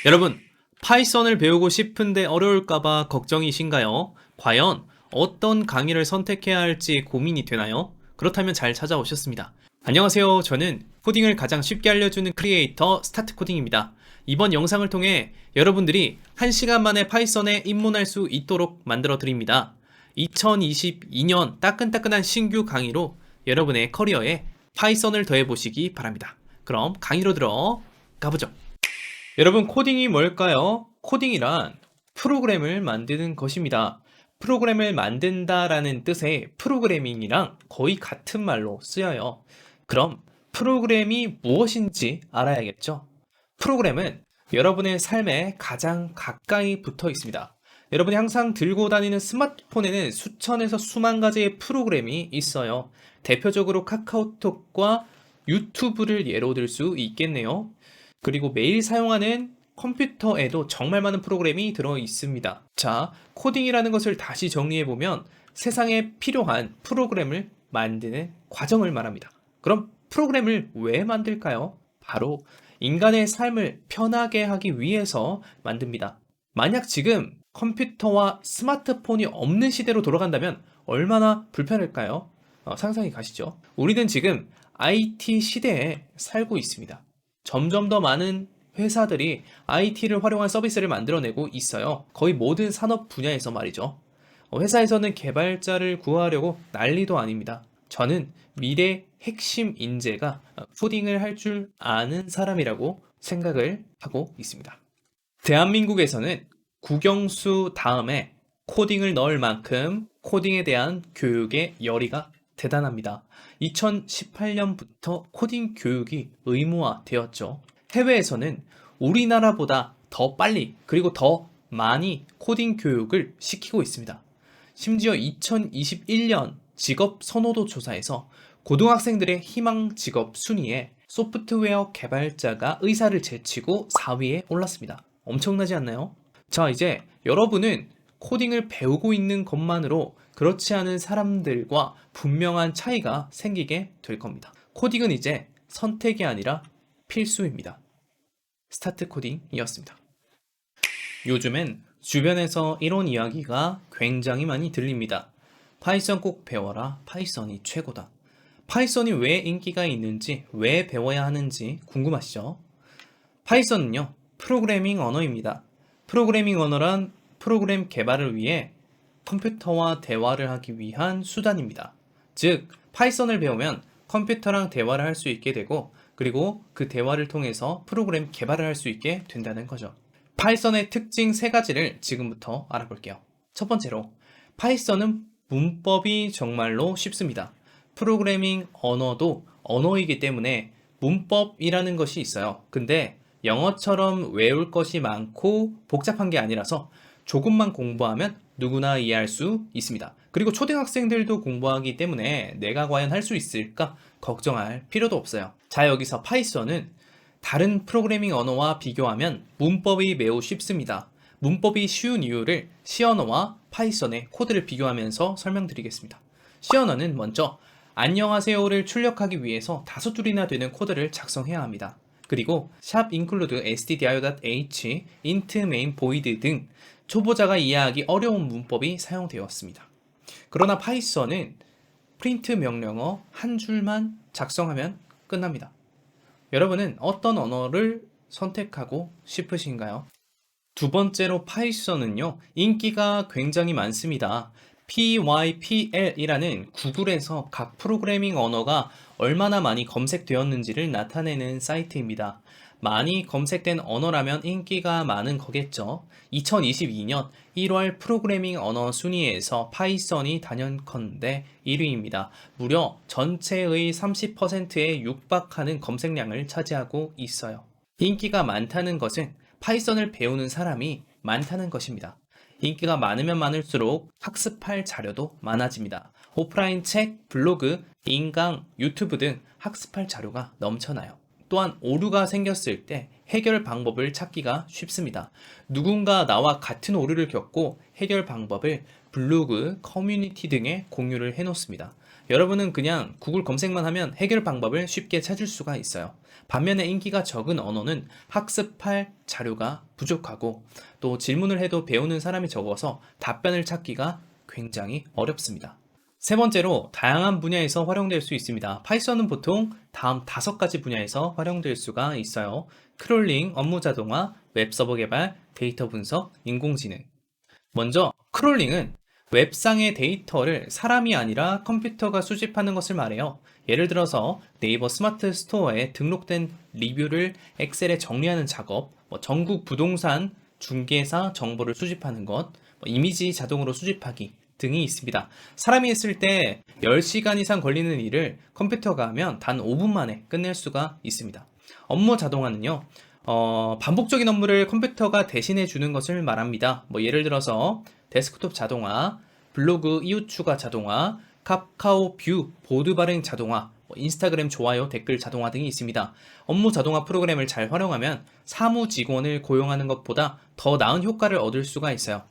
여러분, 파이썬을 배우고 싶은데 어려울까봐 걱정이신가요? 과연 어떤 강의를 선택해야 할지 고민이 되나요? 그렇다면 잘 찾아오셨습니다. 안녕하세요. 저는 코딩을 가장 쉽게 알려주는 크리에이터 스타트 코딩입니다. 이번 영상을 통해 여러분들이 1시간 만에 파이썬에 입문할 수 있도록 만들어 드립니다. 2022년 따끈따끈한 신규 강의로 여러분의 커리어에 파이썬을 더해 보시기 바랍니다. 그럼 강의로 들어가 보죠. 여러분, 코딩이 뭘까요? 코딩이란 프로그램을 만드는 것입니다. 프로그램을 만든다라는 뜻의 프로그래밍이랑 거의 같은 말로 쓰여요. 그럼 프로그램이 무엇인지 알아야겠죠? 프로그램은 여러분의 삶에 가장 가까이 붙어 있습니다. 여러분이 항상 들고 다니는 스마트폰에는 수천에서 수만 가지의 프로그램이 있어요. 대표적으로 카카오톡과 유튜브를 예로 들 수 있겠네요. 그리고 매일 사용하는 컴퓨터에도 정말 많은 프로그램이 들어 있습니다. 자, 코딩이라는 것을 다시 정리해보면 세상에 필요한 프로그램을 만드는 과정을 말합니다. 그럼 프로그램을 왜 만들까요? 바로 인간의 삶을 편하게 하기 위해서 만듭니다. 만약 지금 컴퓨터와 스마트폰이 없는 시대로 돌아간다면 얼마나 불편할까요? 상상이 가시죠? 우리는 지금 IT 시대에 살고 있습니다. 점점 더 많은 회사들이 IT를 활용한 서비스를 만들어내고 있어요. 거의 모든 산업 분야에서 말이죠. 회사에서는 개발자를 구하려고 난리도 아닙니다. 저는 미래 핵심 인재가 코딩을 할 줄 아는 사람이라고 생각을 하고 있습니다. 대한민국에서는 국영수 다음에 코딩을 넣을 만큼 코딩에 대한 교육의 열의가 대단합니다. 2018년부터 코딩 교육이 의무화되었죠. 해외에서는 우리나라보다 더 빨리 그리고 더 많이 코딩 교육을 시키고 있습니다. 심지어 2021년 직업 선호도 조사에서 고등학생들의 희망 직업 순위에 소프트웨어 개발자가 의사를 제치고 4위에 올랐습니다. 엄청나지 않나요? 자, 이제 여러분은 코딩을 배우고 있는 것만으로 그렇지 않은 사람들과 분명한 차이가 생기게 될 겁니다. 코딩은 이제 선택이 아니라 필수입니다. 스타트 코딩이었습니다. 요즘엔 주변에서 이런 이야기가 굉장히 많이 들립니다. 파이썬 꼭 배워라. 파이썬이 최고다. 파이썬이 왜 인기가 있는지, 왜 배워야 하는지 궁금하시죠? 파이썬은요, 프로그래밍 언어입니다. 프로그래밍 언어란 프로그램 개발을 위해 컴퓨터와 대화를 하기 위한 수단입니다. 즉, 파이썬을 배우면 컴퓨터랑 대화를 할 수 있게 되고, 그리고 그 대화를 통해서 프로그램 개발을 할 수 있게 된다는 거죠. 파이썬의 특징 3가지를 지금부터 알아볼게요. 첫 번째로, 파이썬은 문법이 정말로 쉽습니다. 프로그래밍 언어도 언어이기 때문에 문법이라는 것이 있어요. 근데 영어처럼 외울 것이 많고 복잡한 게 아니라서 조금만 공부하면 누구나 이해할 수 있습니다. 그리고 초등학생들도 공부하기 때문에 내가 과연 할 수 있을까 걱정할 필요도 없어요. 자, 여기서 파이썬은 다른 프로그래밍 언어와 비교하면 문법이 매우 쉽습니다. 문법이 쉬운 이유를 C 언어와 파이썬의 코드를 비교하면서 설명드리겠습니다. C 언어는 먼저 안녕하세요를 출력하기 위해서 5줄이나 되는 코드를 작성해야 합니다. 그리고 include stdio.h, int main void 등 초보자가 이해하기 어려운 문법이 사용되었습니다. 그러나 파이썬은 프린트 명령어 한 줄만 작성하면 끝납니다. 여러분은 어떤 언어를 선택하고 싶으신가요? 두 번째로 파이썬은요, 인기가 굉장히 많습니다. PYPL이라는 구글에서 각 프로그래밍 언어가 얼마나 많이 검색되었는지를 나타내는 사이트입니다. 많이 검색된 언어라면 인기가 많은 거겠죠. 2022년 1월 프로그래밍 언어 순위에서 파이썬이 단연컨대 1위입니다. 무려 전체의 30%에 육박하는 검색량을 차지하고 있어요. 인기가 많다는 것은 파이썬을 배우는 사람이 많다는 것입니다. 인기가 많으면 많을수록 학습할 자료도 많아집니다. 오프라인 책, 블로그, 인강, 유튜브 등 학습할 자료가 넘쳐나요. 또한 오류가 생겼을 때 해결 방법을 찾기가 쉽습니다. 누군가 나와 같은 오류를 겪고 해결 방법을 블로그, 커뮤니티 등에 공유를 해놓습니다. 여러분은 그냥 구글 검색만 하면 해결 방법을 쉽게 찾을 수가 있어요. 반면에 인기가 적은 언어는 학습할 자료가 부족하고 또 질문을 해도 배우는 사람이 적어서 답변을 찾기가 굉장히 어렵습니다. 세 번째로 다양한 분야에서 활용될 수 있습니다. 파이썬은 보통 다음 5가지 분야에서 활용될 수가 있어요. 크롤링, 업무 자동화, 웹서버 개발, 데이터 분석, 인공지능. 먼저 크롤링은 웹상의 데이터를 사람이 아니라 컴퓨터가 수집하는 것을 말해요. 예를 들어서 네이버 스마트 스토어에 등록된 리뷰를 엑셀에 정리하는 작업, 전국 부동산 중개사 정보를 수집하는 것, 이미지 자동으로 수집하기 등이 있습니다. 사람이 했을 때 10시간 이상 걸리는 일을 컴퓨터가 하면 단 5분 만에 끝낼 수가 있습니다. 업무 자동화는요, 반복적인 업무를 컴퓨터가 대신해 주는 것을 말합니다. 예를 들어서 데스크톱 자동화, 블로그 이웃 추가 자동화, 카카오 뷰 보드 발행 자동화, 인스타그램 좋아요 댓글 자동화 등이 있습니다. 업무 자동화 프로그램을 잘 활용하면 사무 직원을 고용하는 것보다 더 나은 효과를 얻을 수가 있어요.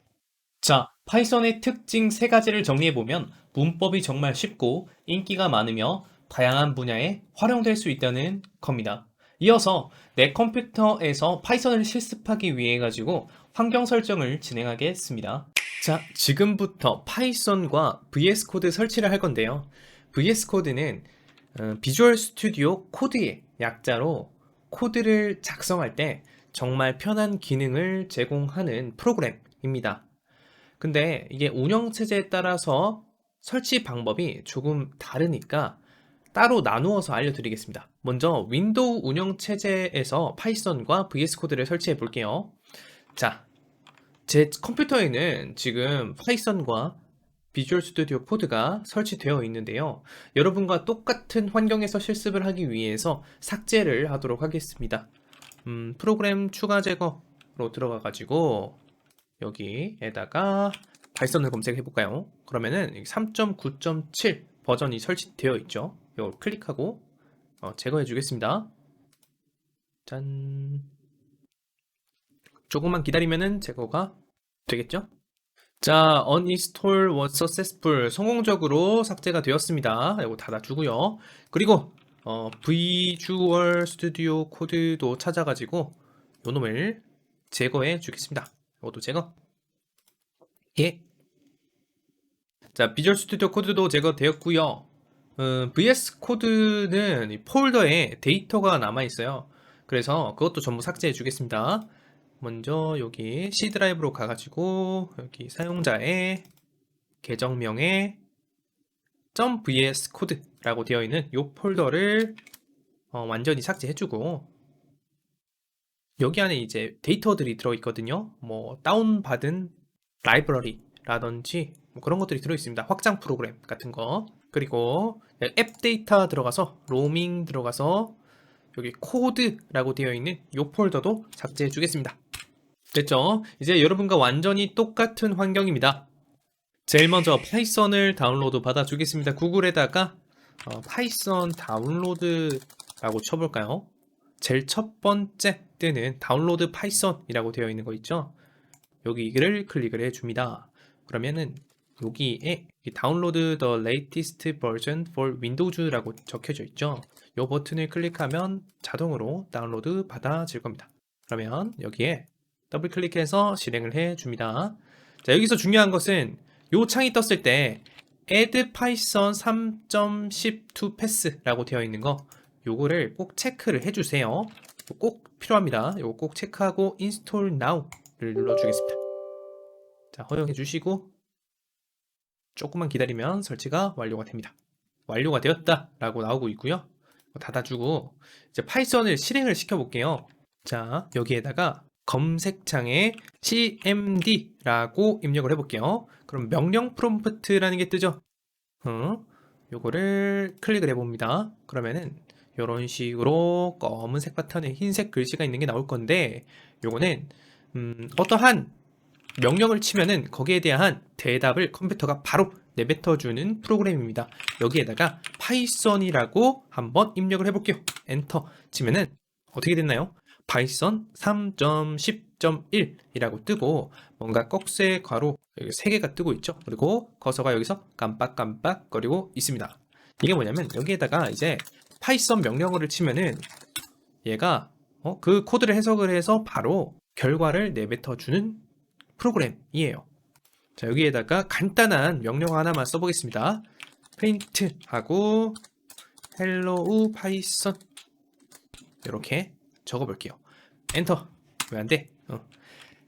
자, 파이썬의 특징 3가지를 정리해보면 문법이 정말 쉽고 인기가 많으며 다양한 분야에 활용될 수 있다는 겁니다. 이어서 내 컴퓨터에서 파이썬을 실습하기 위해 가지고 환경 설정을 진행하겠습니다. 자, 지금부터 파이썬과 VS 코드 설치를 할 건데요. VS 코드는 비주얼 스튜디오 코드의 약자로 코드를 작성할 때 정말 편한 기능을 제공하는 프로그램입니다. 근데 이게 운영체제에 따라서 설치 방법이 조금 다르니까 따로 나누어서 알려드리겠습니다. 먼저 윈도우 운영체제에서 파이썬과 VS 코드를 설치해 볼게요. 자, 제 컴퓨터에는 지금 파이썬과 비주얼 스튜디오 코드가 설치되어 있는데요. 여러분과 똑같은 환경에서 실습을 하기 위해서 삭제를 하도록 하겠습니다. 프로그램 추가 제거로 들어가 가지고 여기에다가 파이썬을 검색해 볼까요? 그러면은 3.9.7 버전이 설치되어 있죠. 이걸 클릭하고 제거해 주겠습니다. 짠. 조금만 기다리면은 제거가 되겠죠? 자, uninstall was successful. 성공적으로 삭제가 되었습니다. 이거 닫아주고요. 그리고 Visual Studio 코드도 찾아가지고 요놈을 제거해 주겠습니다. 이것도 제거. 예. 자, 비주얼 스튜디오 코드도 제거되었고요. VS 코드는 이 폴더에 데이터가 남아 있어요. 그래서 그것도 전부 삭제해 주겠습니다. 먼저 여기 C 드라이브로 가가지고 여기 사용자의 계정명에 .vs 코드라고 되어 있는 이 폴더를 완전히 삭제해주고 여기 안에 이제 데이터들이 들어있거든요. 다운받은 라이브러리라든지 그런 것들이 들어있습니다. 확장 프로그램 같은 거. 그리고 앱 데이터 들어가서 로밍 들어가서 여기 코드라고 되어 있는 이 폴더도 삭제해 주겠습니다. 됐죠? 이제 여러분과 완전히 똑같은 환경입니다. 제일 먼저 파이썬을 다운로드 받아 주겠습니다. 구글에다가 파이썬 다운로드라고 쳐볼까요? 제일 첫 번째 뜨는 다운로드 파이썬이라고 되어 있는 거 있죠? 여기를 클릭을 해줍니다. 그러면은 여기에 다운로드 the latest version for windows라고 적혀져 있죠? 이 버튼을 클릭하면 자동으로 다운로드 받아질 겁니다. 그러면 여기에 더블 클릭해서 실행을 해줍니다. 자, 여기서 중요한 것은 이 창이 떴을 때 add python 3.10 pass라고 되어 있는 거 요거를 꼭 체크를 해주세요. 꼭 필요합니다. 요거 꼭 체크하고 install now를 눌러주겠습니다. 자, 허용해 주시고 조금만 기다리면 설치가 완료가 됩니다. 완료가 되었다 라고 나오고 있고요. 닫아주고 이제 파이썬을 실행을 시켜 볼게요. 자, 여기에다가 검색창에 cmd라고 입력을 해볼게요. 그럼 명령 프롬프트라는 게 뜨죠. 요거를 클릭을 해봅니다. 그러면은 이런 식으로 검은색 바탕에 흰색 글씨가 있는 게 나올 건데 요거는 어떠한 명령을 치면은 거기에 대한 대답을 컴퓨터가 바로 내뱉어주는 프로그램입니다. 여기에다가 파이썬이라고 한번 입력을 해볼게요. 엔터 치면은 어떻게 됐나요? 파이썬 3.10.1이라고 뜨고 뭔가 꺽쇠 괄호 3개가 뜨고 있죠. 그리고 커서가 여기서 깜빡깜빡 거리고 있습니다. 이게 뭐냐면 여기에다가 이제 파이썬 명령어를 치면은 얘가 그 코드를 해석을 해서 바로 결과를 내뱉어 주는 프로그램이에요. 자, 여기에다가 간단한 명령 하나만 써보겠습니다. print 하고 hello python 이렇게 적어볼게요. 엔터. 왜 안 돼?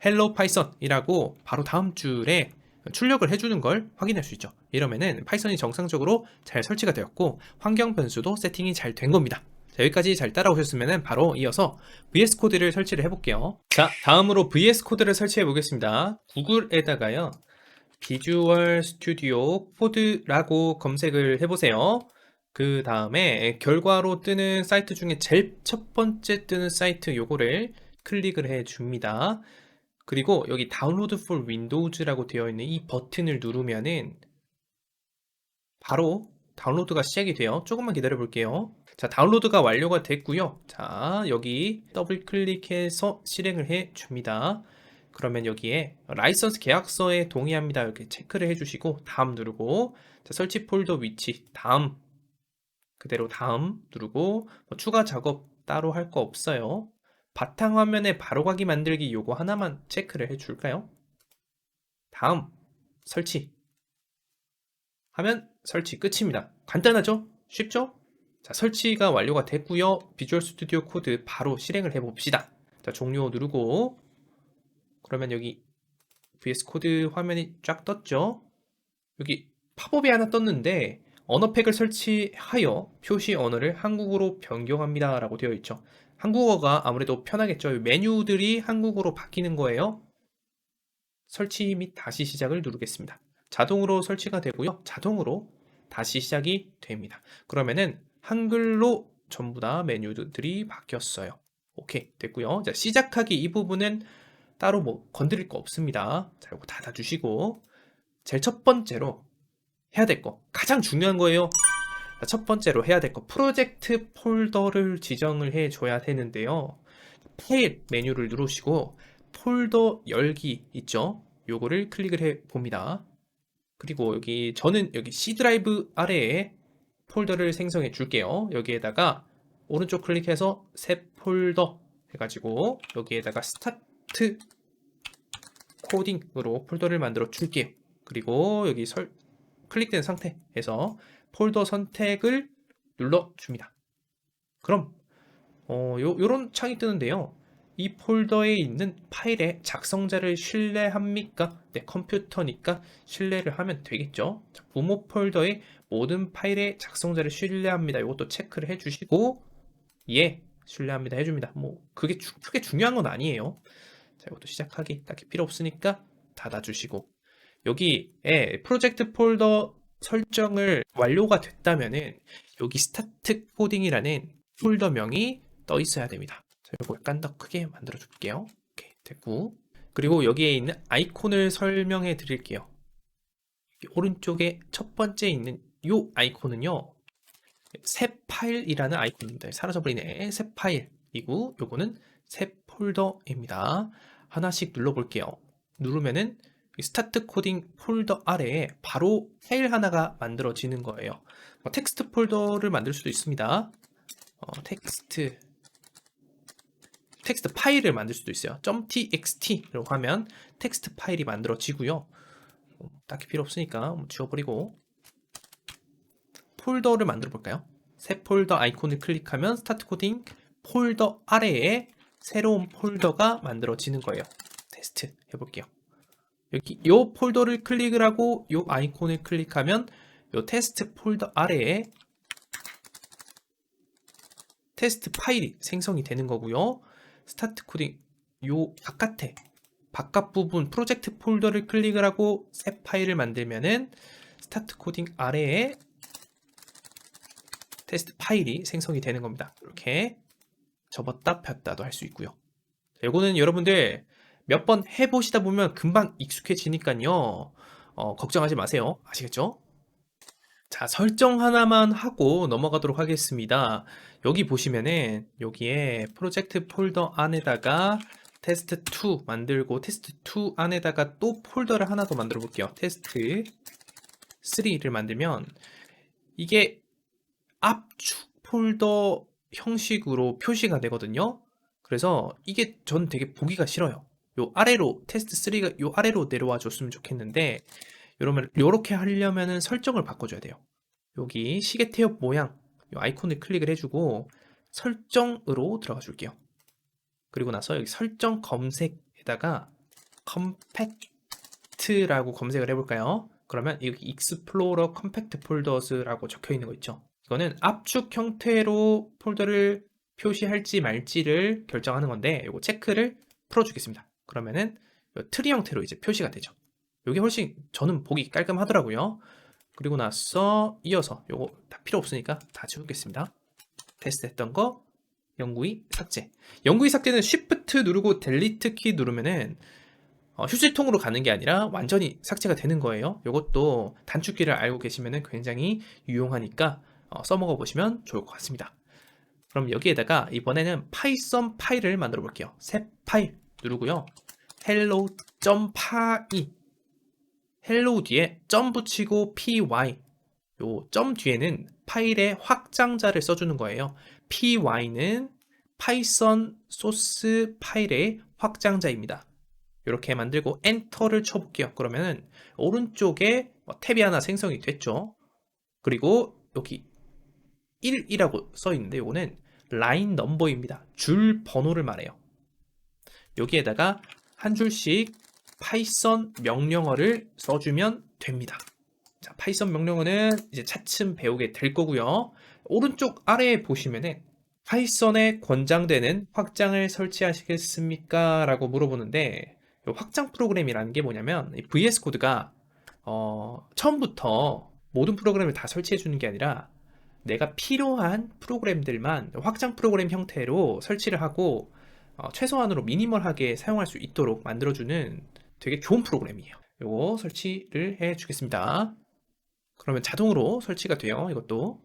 hello python이라고 바로 다음 줄에 출력을 해주는 걸 확인할 수 있죠. 이러면은 파이썬이 정상적으로 잘 설치가 되었고 환경 변수도 세팅이 잘 된 겁니다. 자, 여기까지 잘 따라오셨으면 바로 이어서 VS 코드를 설치를 해볼게요. 자, 다음으로 VS 코드를 설치해 보겠습니다. 구글에다가요 비주얼 스튜디오 코드라고 검색을 해보세요. 그 다음에 결과로 뜨는 사이트 중에 제일 첫 번째 뜨는 사이트 요거를 클릭을 해 줍니다. 그리고 여기 다운로드 for windows라고 되어 있는 이 버튼을 누르면은 바로 다운로드가 시작이 돼요. 조금만 기다려 볼게요. 자, 다운로드가 완료가 됐고요. 자, 여기 더블 클릭해서 실행을 해 줍니다. 그러면 여기에 라이선스 계약서에 동의합니다. 이렇게 체크를 해주시고 다음 누르고, 자, 설치 폴더 위치 다음, 그대로 다음 누르고, 뭐 추가 작업 따로 할 거 없어요. 바탕화면에 바로가기 만들기 요거 하나만 체크를 해줄까요? 다음 설치 하면 설치 끝입니다. 간단하죠? 쉽죠? 자, 설치가 완료가 됐고요. 비주얼 스튜디오 코드 바로 실행을 해봅시다. 자, 종료 누르고, 그러면 여기 VS 코드 화면이 쫙 떴죠? 여기 팝업이 하나 떴는데 언어팩을 설치하여 표시 언어를 한국어로 변경합니다 라고 되어 있죠. 한국어가 아무래도 편하겠죠. 메뉴들이 한국어로 바뀌는 거예요. 설치 및 다시 시작을 누르겠습니다. 자동으로 설치가 되고요. 자동으로 다시 시작이 됩니다. 그러면은 한글로 전부 다 메뉴들이 바뀌었어요. 오케이, 됐고요. 자, 시작하기 이 부분은 따로 뭐 건드릴 거 없습니다. 자, 이거 닫아주시고, 제일 첫 번째로 해야 될 거, 가장 중요한 거예요. 자, 첫 번째로 해야 될 거, 프로젝트 폴더를 지정을 해줘야 되는데요. 파일 메뉴를 누르시고 폴더 열기 있죠? 요거를 클릭을 해 봅니다. 그리고 여기 저는 여기 C 드라이브 아래에 폴더를 생성해 줄게요. 여기에다가 오른쪽 클릭해서 새 폴더 해가지고 여기에다가 스타트 코딩으로 폴더를 만들어 줄게요. 그리고 여기 클릭된 상태에서 폴더 선택을 눌러 줍니다. 그럼 요런 창이 뜨는데요. 이 폴더에 있는 파일의 작성자를 신뢰합니까? 네, 컴퓨터니까 신뢰를 하면 되겠죠. 자, 부모 폴더의 모든 파일의 작성자를 신뢰합니다. 이것도 체크를 해주시고, 예, 신뢰합니다 해줍니다. 뭐 그게 크게 중요한 건 아니에요. 자, 이것도 시작하기 딱히 필요 없으니까 닫아주시고, 여기에 프로젝트 폴더 설정을 완료가 됐다면은 여기 스타트 코딩이라는 폴더명이 떠 있어야 됩니다. 자, 이거 약간 더 크게 만들어 줄게요. 오케이, 됐고. 그리고 여기에 있는 아이콘을 설명해 드릴게요. 오른쪽에 첫 번째 있는 이 아이콘은요, 새 파일이라는 아이콘입니다. 사라져버리네. 새 파일이고, 요거는 새 폴더입니다. 하나씩 눌러볼게요. 누르면은 스타트 코딩 폴더 아래에 바로 파일 하나가 만들어지는 거예요. 텍스트 폴더를 만들 수도 있습니다. 텍스트 파일을 만들 수도 있어요. .txt라고 하면 텍스트 파일이 만들어지고요. 딱히 필요 없으니까 지워버리고 폴더를 만들어 볼까요? 새 폴더 아이콘을 클릭하면 스타트 코딩 폴더 아래에 새로운 폴더가 만들어지는 거예요. 테스트 해볼게요. 여기 이 폴더를 클릭을 하고 이 아이콘을 클릭하면 이 테스트 폴더 아래에 테스트 파일이 생성이 되는 거고요. 스타트 코딩 요 바깥 부분 프로젝트 폴더를 클릭을 하고 새 파일을 만들면은 스타트 코딩 아래에 테스트 파일이 생성이 되는 겁니다. 이렇게 접었다 폈다도 할 수 있고요. 이거는 여러분들 몇 번 해보시다 보면 금방 익숙해지니까요. 걱정하지 마세요. 아시겠죠? 자, 설정 하나만 하고 넘어가도록 하겠습니다. 여기 보시면은 여기에 프로젝트 폴더 안에다가 테스트2 만들고 테스트2 안에다가 또 폴더를 하나 더 만들어 볼게요. 테스트3를 만들면 이게 압축 폴더 형식으로 표시가 되거든요. 그래서 이게 전 되게 보기가 싫어요. 요 아래로 테스트 3가 요 아래로 내려와 줬으면 좋겠는데 이러면 요렇게 하려면은 설정을 바꿔줘야 돼요. 여기 시계 태엽 모양 요 아이콘을 클릭을 해주고 설정으로 들어가 줄게요. 그리고 나서 여기 설정 검색에다가 컴팩트라고 검색을 해볼까요? 그러면 여기 익스플로러 컴팩트 폴더스라고 적혀 있는 거 있죠. 이거는 압축 형태로 폴더를 표시할지 말지를 결정하는 건데 이거 체크를 풀어주겠습니다. 그러면은 트리 형태로 이제 표시가 되죠. 이게 훨씬 저는 보기 깔끔하더라고요. 그리고 나서 이어서 요거 다 필요 없으니까 다 지우겠습니다. 테스트 했던 거 영구히 삭제. 영구히 삭제는 Shift 누르고 델리트 키 누르면은 휴지통으로 가는 게 아니라 완전히 삭제가 되는 거예요. 이것도 단축키를 알고 계시면 굉장히 유용하니까 써먹어 보시면 좋을 것 같습니다. 그럼 여기에다가 이번에는 파이썬 파일을 만들어 볼게요. 새 파일 누르고요. hello.py hello 뒤에 점 붙이고 py 요 점 뒤에는 파일의 확장자를 써주는 거예요. py는 파이썬 소스 파일의 확장자입니다. 이렇게 만들고 엔터를 쳐볼게요. 그러면은 오른쪽에 탭이 하나 생성이 됐죠. 그리고 여기 1이라고 써 있는데 이거는 라인 넘버입니다. 줄 번호를 말해요. 여기에다가 한 줄씩 파이썬 명령어를 써주면 됩니다. 자, 파이썬 명령어는 이제 차츰 배우게 될 거고요. 오른쪽 아래에 보시면은 파이썬에 권장되는 확장을 설치하시겠습니까? 라고 물어보는데 확장 프로그램이라는 게 뭐냐면 VS 코드가 처음부터 모든 프로그램을 다 설치해 주는 게 아니라 내가 필요한 프로그램들만 확장 프로그램 형태로 설치를 하고 최소한으로 미니멀하게 사용할 수 있도록 만들어주는 되게 좋은 프로그램이에요. 이거 설치를 해 주겠습니다. 그러면 자동으로 설치가 돼요. 이것도.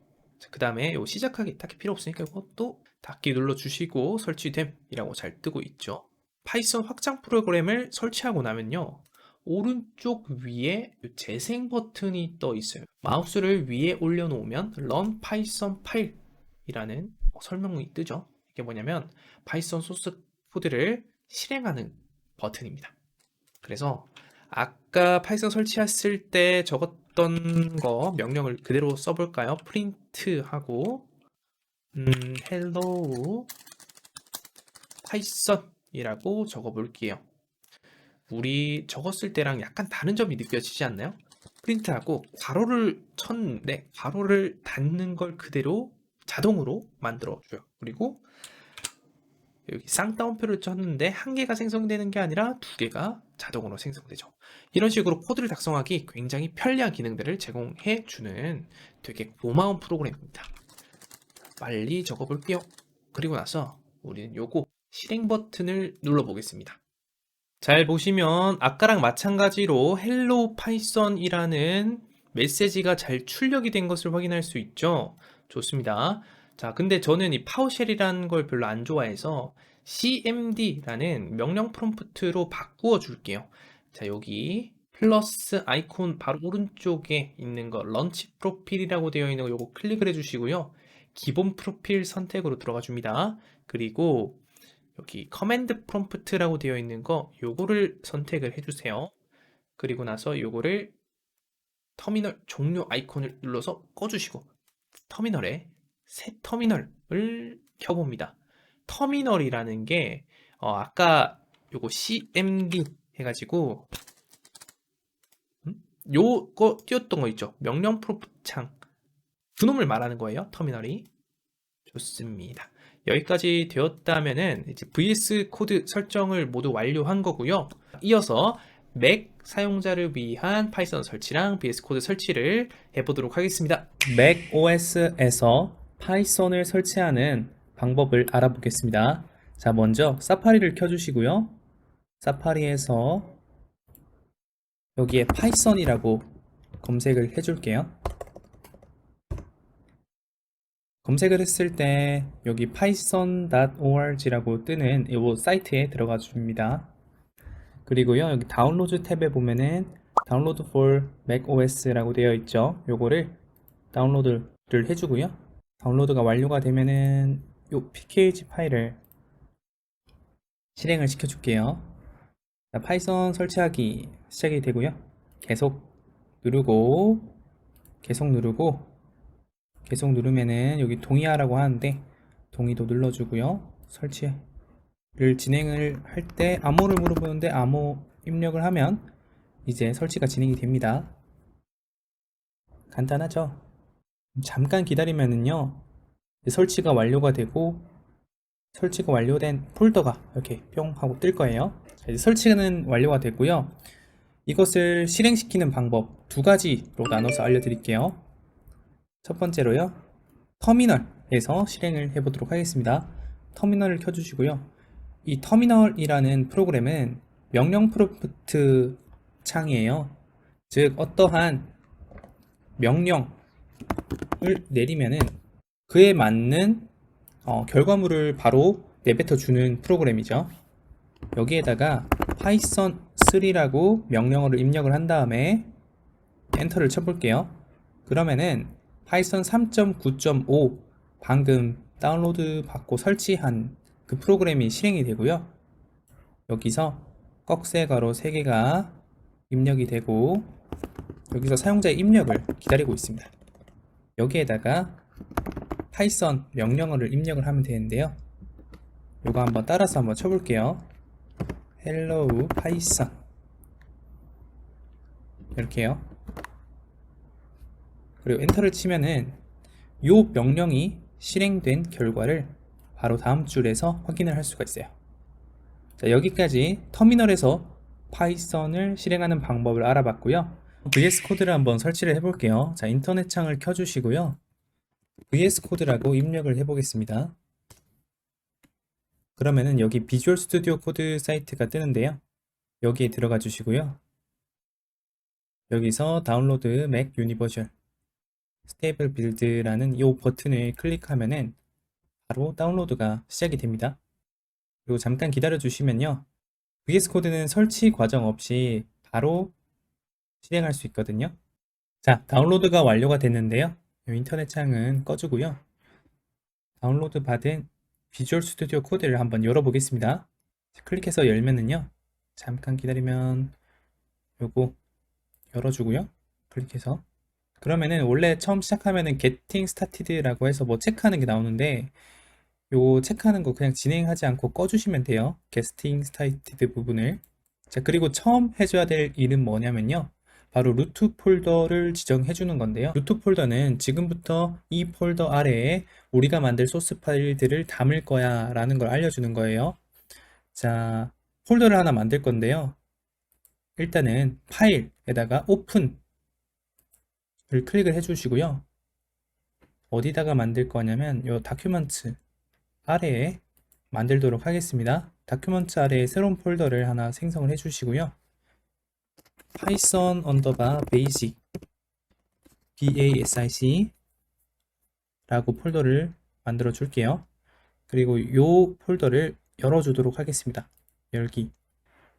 그 다음에 요 시작하기 딱히 필요 없으니까 이것도 닫기 눌러주시고 설치됨이라고 잘 뜨고 있죠. 파이썬 확장 프로그램을 설치하고 나면요. 오른쪽 위에 재생 버튼이 떠 있어요. 마우스를 위에 올려놓으면 Run Python File이라는 설명문이 뜨죠. 이게 뭐냐면 파이썬 소스 코드를 실행하는 버튼입니다. 그래서 아까 파이썬 설치했을 때 적었던 거 명령을 그대로 써볼까요? 프린트 하고 hello python이라고 적어볼게요. 우리 적었을 때랑 약간 다른 점이 느껴지지 않나요? 프린트하고 괄호를 쳤는데 괄호를 닫는 걸 그대로 자동으로 만들어줘요. 그리고 여기 쌍따옴표를 쳤는데 한 개가 생성되는 게 아니라 두 개가 자동으로 생성되죠. 이런 식으로 코드를 작성하기 굉장히 편리한 기능들을 제공해 주는 되게 고마운 프로그램입니다. 빨리 적어볼게요. 그리고 나서 우리는 요거 실행 버튼을 눌러보겠습니다. 잘 보시면 아까랑 마찬가지로 hello python이라는 메시지가 잘 출력이 된 것을 확인할 수 있죠. 좋습니다. 자, 근데 저는 이 파워쉘이라는 걸 별로 안 좋아해서 cmd라는 명령 프롬프트로 바꾸어 줄게요. 자, 여기 플러스 아이콘 바로 오른쪽에 있는 거 런치 프로필이라고 되어 있는 거 요거 클릭을 해 주시고요. 기본 프로필 선택으로 들어가 줍니다. 그리고 여기 커맨드 프롬프트라고 되어 있는 거 요거를 선택을 해주세요. 그리고 나서 요거를 터미널 종료 아이콘을 눌러서 꺼주시고 터미널에 새 터미널을 켜봅니다. 터미널이라는 게 아까 요거 cmd 해가지고 요거 띄웠던 거 있죠. 명령 프롬프트 창 그놈을 말하는 거예요. 터미널이. 좋습니다. 여기까지 되었다면은 이제 VS 코드 설정을 모두 완료한 거고요. 이어서 맥 사용자를 위한 파이썬 설치랑 VS 코드 설치를 해보도록 하겠습니다. 맥 OS에서 파이썬을 설치하는 방법을 알아보겠습니다. 자, 먼저 사파리를 켜주시고요. 사파리에서 여기에 파이썬이라고 검색을 해줄게요. 검색을 했을 때 여기 python.org라고 뜨는 이 사이트에 들어가 줍니다. 그리고요 여기 다운로드 탭에 보면은 다운로드 for macOS라고 되어 있죠. 요거를 다운로드를 해주고요. 다운로드가 완료가 되면은 요 pkg 파일을 실행을 시켜 줄게요. 자, 파이썬 설치하기 시작이 되고요. 계속 누르고 계속 누르고 계속 누르면은 여기 동의하라고 하는데 동의도 눌러주고요. 설치를 진행을 할 때 암호를 물어보는데 암호 입력을 하면 이제 설치가 진행이 됩니다. 간단하죠? 잠깐 기다리면은요 설치가 완료가 되고 설치가 완료된 폴더가 이렇게 뿅 하고 뜰 거예요. 자, 이제 설치는 완료가 됐고요. 이것을 실행시키는 방법 두 가지로 나눠서 알려드릴게요. 첫 번째로요, 터미널에서 실행을 해보도록 하겠습니다. 터미널을 켜주시고요. 이 터미널이라는 프로그램은 명령 프롬프트 창이에요. 즉 어떠한 명령을 내리면은 그에 맞는 결과물을 바로 내뱉어 주는 프로그램이죠. 여기에다가 파이썬 3라고 명령어를 입력을 한 다음에 엔터를 쳐볼게요. 그러면은 파이썬 3.9.5 방금 다운로드 받고 설치한 그 프로그램이 실행이 되고요. 여기서 꺽쇠 가로 3개가 입력이 되고 여기서 사용자의 입력을 기다리고 있습니다. 여기에다가 파이썬 명령어를 입력을 하면 되는데요. 요거 한번 따라서 한번 쳐볼게요. hello python 이렇게요. 그리고 엔터를 치면은 요 명령이 실행된 결과를 바로 다음 줄에서 확인을 할 수가 있어요. 자, 여기까지 터미널에서 파이썬을 실행하는 방법을 알아봤고요. VS 코드를 한번 설치를 해볼게요. 자, 인터넷 창을 켜주시고요. VS 코드라고 입력을 해보겠습니다. 그러면은 여기 비주얼 스튜디오 코드 사이트가 뜨는데요. 여기에 들어가 주시고요. 여기서 다운로드 맥 유니버셜 스테이블 빌드라는 이 버튼을 클릭하면은 바로 다운로드가 시작이 됩니다. 그리고 잠깐 기다려 주시면요. VS 코드는 설치 과정 없이 바로 실행할 수 있거든요. 자, 다운로드가 완료가 됐는데요. 인터넷 창은 꺼주고요. 다운로드 받은 비주얼 스튜디오 코드를 한번 열어보겠습니다. 클릭해서 열면은요. 잠깐 기다리면 요거 열어주고요. 클릭해서 그러면은 원래 처음 시작하면은 Getting Started라고 해서 뭐 체크하는 게 나오는데 요 체크하는 거 그냥 진행하지 않고 꺼주시면 돼요. Getting Started 부분을. 자, 그리고 처음 해줘야 될 일은 뭐냐면요. 바로 루트 폴더를 지정해 주는 건데요. 루트 폴더는 지금부터 이 폴더 아래에 우리가 만들 소스 파일들을 담을 거야 라는 걸 알려주는 거예요. 자, 폴더를 하나 만들 건데요. 일단은 파일에다가 오픈을 클릭을 해 주시고요. 어디다가 만들 거냐면 요 다큐먼트 아래에 만들도록 하겠습니다. 다큐먼트 아래에 새로운 폴더를 하나 생성을 해 주시고요. python basic basic 라고 폴더를 만들어 줄게요. 그리고 이 폴더를 열어주도록 하겠습니다. 열기.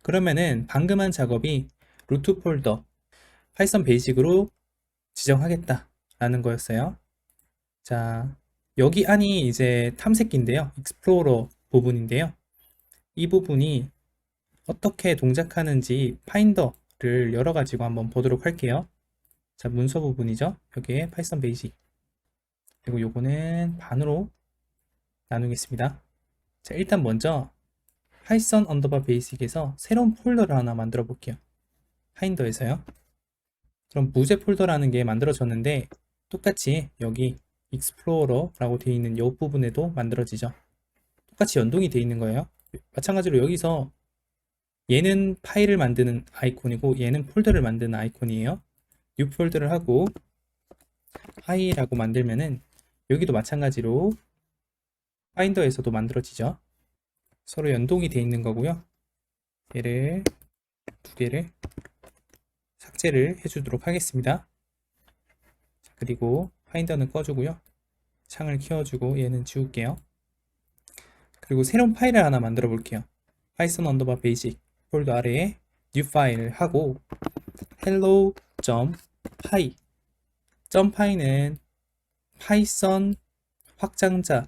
그러면은 방금 한 작업이 루트 폴더 파이썬 베이직으로 지정하겠다 라는 거였어요. 자, 여기 안이 이제 탐색기인데요. 익스플로러 부분인데요. 이 부분이 어떻게 동작하는지 파인더를 열어가지고 한번 보도록 할게요. 자, 문서 부분이죠. 여기에 파이썬 베이직. 그리고 요거는 반으로 나누겠습니다. 자, 일단 먼저 파이썬 베이직에서 새로운 폴더를 하나 만들어 볼게요. 파인더에서요. 그럼 무제 폴더라는 게 만들어졌는데 똑같이 여기 익스플로러라고 되어 있는 이 부분에도 만들어지죠. 똑같이 연동이 되어 있는 거예요. 마찬가지로 여기서 얘는 파일을 만드는 아이콘이고 얘는 폴더를 만드는 아이콘이에요. 뉴 폴더를 하고 파일이라고 만들면은 여기도 마찬가지로 파인더에서도 만들어지죠. 서로 연동이 되어 있는 거고요. 얘를 두 개를 삭제를 해주도록 하겠습니다. 그리고 파인더는 꺼주고요. 창을 키워주고 얘는 지울게요. 그리고 새로운 파일을 하나 만들어 볼게요. python basic 폴더 아래에 new 파일을 하고 hello.py .py는 python 확장자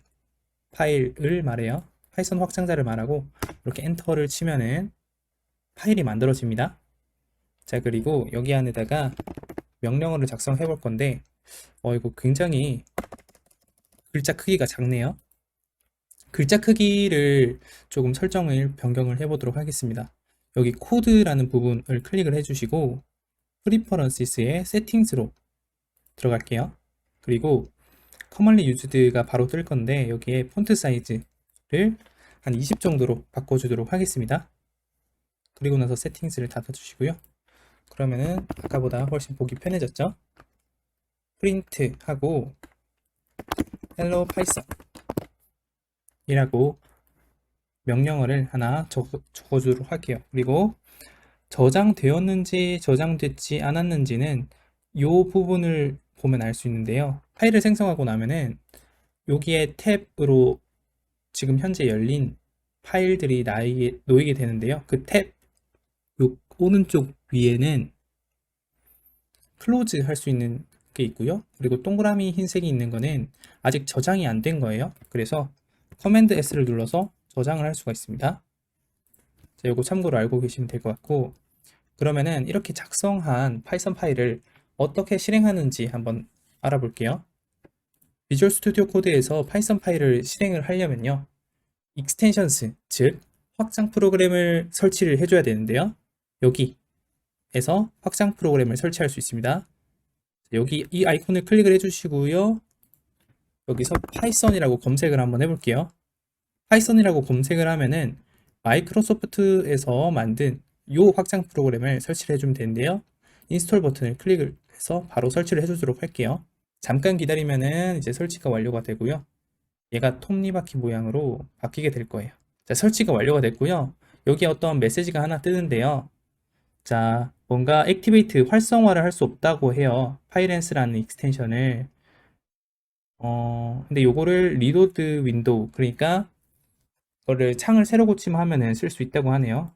파일을 말해요. 파이썬 확장자를 말하고 이렇게 엔터를 치면은 파일이 만들어집니다. 자, 그리고 여기 안에다가 명령어를 작성해 볼 건데 이거 굉장히 글자 크기가 작네요. 글자 크기를 조금 설정을 변경을 해 보도록 하겠습니다. 여기 코드라는 부분을 클릭을 해 주시고 프리퍼런시스의 세팅스로 들어갈게요. 그리고 커먼리 유즈드가 바로 뜰 건데 여기에 폰트 사이즈를 한 20 정도로 바꿔주도록 하겠습니다. 그리고 나서 세팅스를 닫아주시고요. 그러면은 아까보다 훨씬 보기 편해졌죠? 프린트 하고 hello python 이라고 명령어를 하나 적어주도록 할게요. 그리고 저장되었는지 저장됐지 않았는지는 이 부분을 보면 알 수 있는데요. 파일을 생성하고 나면은 여기에 탭으로 지금 현재 열린 파일들이 놓이게 되는데요. 그 탭 오른쪽 위에는 클로즈 할 수 있는 게 있고요. 그리고 동그라미 흰색이 있는 거는 아직 저장이 안 된 거예요. 그래서 커맨드 S를 눌러서 저장을 할 수가 있습니다. 자, 요거 참고로 알고 계시면 될 것 같고, 그러면은 이렇게 작성한 파이썬 파일을 어떻게 실행하는지 한번 알아볼게요. 비주얼 스튜디오 코드에서 파이썬 파일을 실행을 하려면요, 익스텐션스, 즉 확장 프로그램을 설치를 해줘야 되는데요. 여기에서 확장 프로그램을 설치할 수 있습니다. 여기 이 아이콘을 클릭을 해주시고요. 여기서 파이썬이라고 검색을 한번 해볼게요. 파이썬이라고 검색을 하면은 마이크로소프트에서 만든 이 확장 프로그램을 설치를 해주면 되는데요. 인스톨 버튼을 클릭을 해서 바로 설치를 해주도록 할게요. 잠깐 기다리면은 이제 설치가 완료가 되고요. 얘가 톱니바퀴 모양으로 바뀌게 될 거예요. 자, 설치가 완료가 됐고요. 여기 어떤 메시지가 하나 뜨는데요. 자, 뭔가 액티베이트 활성화를 할 수 없다고 해요. 파이렌스라는 익스텐션을. 근데 요거를 리로드 윈도우, 그러니까 이거를 창을 새로 고침을 하면은 쓸 수 있다고 하네요.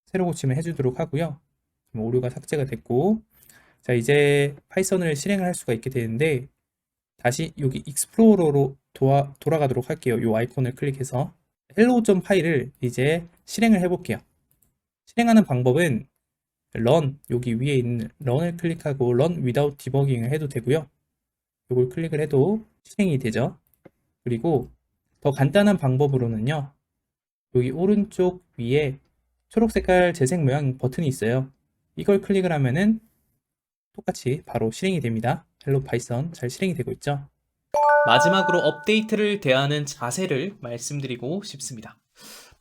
새로 고침을 해주도록 하고요. 오류가 삭제가 됐고, 자, 이제 파이썬을 실행을 할 수가 있게 되는데, 다시 여기 익스플로러로 돌아가도록 할게요. 요 아이콘을 클릭해서 hello.py를 이제 실행을 해볼게요. 실행하는 방법은 run, 여기 위에 있는 run을 클릭하고 run without debugging을 해도 되고요. 이걸 클릭을 해도 실행이 되죠. 그리고 더 간단한 방법으로는요, 여기 오른쪽 위에 초록 색깔 재생 모양 버튼이 있어요. 이걸 클릭을 하면은 똑같이 바로 실행이 됩니다. 헬로 파이썬 잘 실행이 되고 있죠. 마지막으로 업데이트를 대하는 자세를 말씀드리고 싶습니다.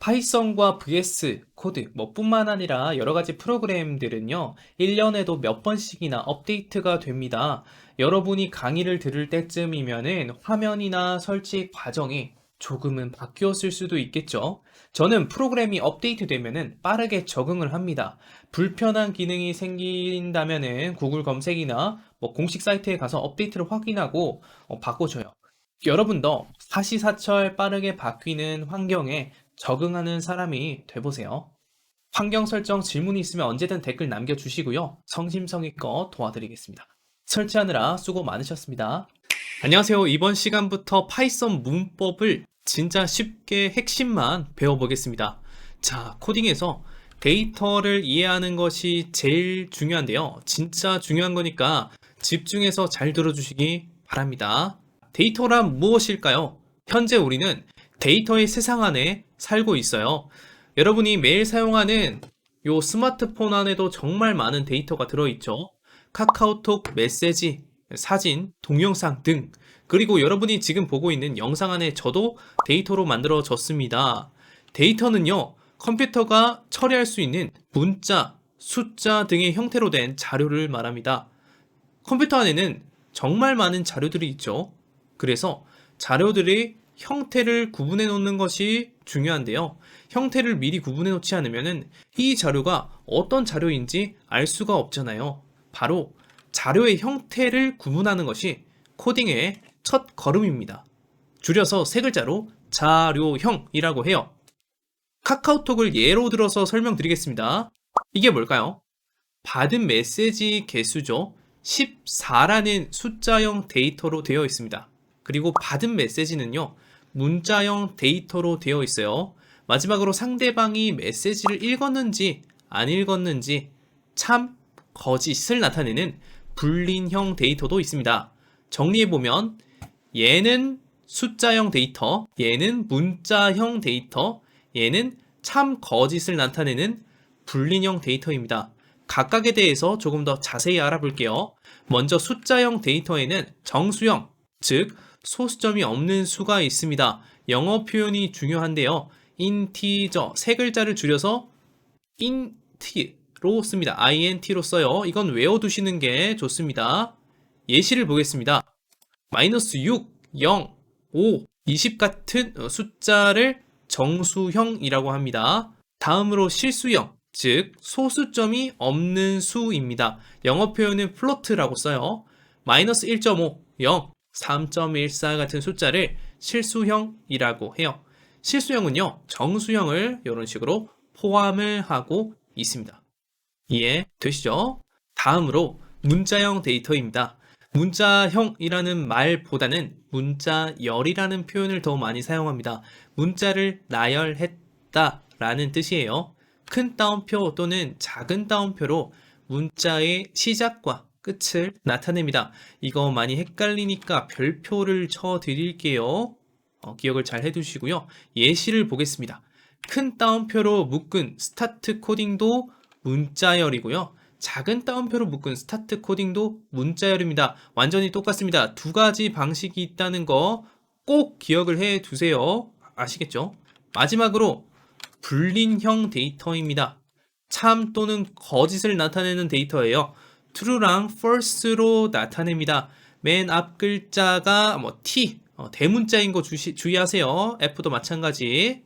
파이썬과 VS 코드 뿐만 아니라 여러 가지 프로그램들은요, 1년에도 몇 번씩이나 업데이트가 됩니다. 여러분이 강의를 들을 때쯤이면은 화면이나 설치 과정이 조금은 바뀌었을 수도 있겠죠. 저는 프로그램이 업데이트 되면은 빠르게 적응을 합니다. 불편한 기능이 생긴다면은 구글 검색이나 공식 사이트에 가서 업데이트를 확인하고 바꿔줘요. 여러분도 사시사철 빠르게 바뀌는 환경에 적응하는 사람이 돼보세요. 환경 설정 질문이 있으면 언제든 댓글 남겨주시고요. 성심성의껏 도와드리겠습니다. 설치하느라 수고 많으셨습니다. 안녕하세요. 이번 시간부터 파이썬 문법을 진짜 쉽게 핵심만 배워보겠습니다. 자, 코딩에서 데이터를 이해하는 것이 제일 중요한데요. 진짜 중요한 거니까 집중해서 잘 들어주시기 바랍니다. 데이터란 무엇일까요? 현재 우리는 데이터의 세상 안에 살고 있어요. 여러분이 매일 사용하는 요 스마트폰 안에도 정말 많은 데이터가 들어있죠. 카카오톡, 메시지, 사진, 동영상 등, 그리고 여러분이 지금 보고 있는 영상 안에 저도 데이터로 만들어졌습니다. 데이터는요, 컴퓨터가 처리할 수 있는 문자, 숫자 등의 형태로 된 자료를 말합니다. 컴퓨터 안에는 정말 많은 자료들이 있죠. 그래서 자료들의 형태를 구분해 놓는 것이 중요한데요. 형태를 미리 구분해 놓지 않으면 이 자료가 어떤 자료인지 알 수가 없잖아요. 바로 자료의 형태를 구분하는 것이 코딩의 첫 걸음입니다. 줄여서 세 글자로 자료형이라고 해요. 카카오톡을 예로 들어서 설명드리겠습니다. 이게 뭘까요? 받은 메시지 개수죠. 14라는 숫자형 데이터로 되어 있습니다. 그리고 받은 메시지는요, 문자형 데이터로 되어 있어요. 마지막으로 상대방이 메시지를 읽었는지 안 읽었는지 참, 거짓을 나타내는 불린형 데이터도 있습니다. 정리해보면 얘는 숫자형 데이터, 얘는 문자형 데이터, 얘는 참, 거짓을 나타내는 불린형 데이터입니다. 각각에 대해서 조금 더 자세히 알아볼게요. 먼저 숫자형 데이터에는 정수형, 즉 소수점이 없는 수가 있습니다. 영어 표현이 중요한데요. 인티저, 세 글자를 줄여서 int로 씁니다. int로 써요. 이건 외워두시는 게 좋습니다. 예시를 보겠습니다. 마이너스 6, 0, 5, 20 같은 숫자를 정수형이라고 합니다. 다음으로 실수형, 즉 소수점이 없는 수입니다. 영어 표현은 플로트라고 써요. 마이너스 1.5, 0, 3.14 같은 숫자를 실수형이라고 해요. 실수형은요, 정수형을 이런 식으로 포함을 하고 있습니다. 이해되시죠? 다음으로 문자형 데이터입니다. 문자형이라는 말보다는 문자열이라는 표현을 더 많이 사용합니다. 문자를 나열했다 라는 뜻이에요. 큰 따옴표 또는 작은 따옴표로 문자의 시작과 끝을 나타냅니다. 이거 많이 헷갈리니까 별표를 쳐 드릴게요. 기억을 잘 해두시고요. 예시를 보겠습니다. 큰 따옴표로 묶은 스타트 코딩도 문자열이고요. 작은 따옴표로 묶은 스타트 코딩도 문자열입니다. 완전히 똑같습니다. 두 가지 방식이 있다는 거 꼭 기억을 해 두세요. 아시겠죠? 마지막으로 불린형 데이터입니다. 참 또는 거짓을 나타내는 데이터예요. true랑 false로 나타냅니다. 맨 앞 글자가 t, 대문자인 거 주의하세요. f도 마찬가지.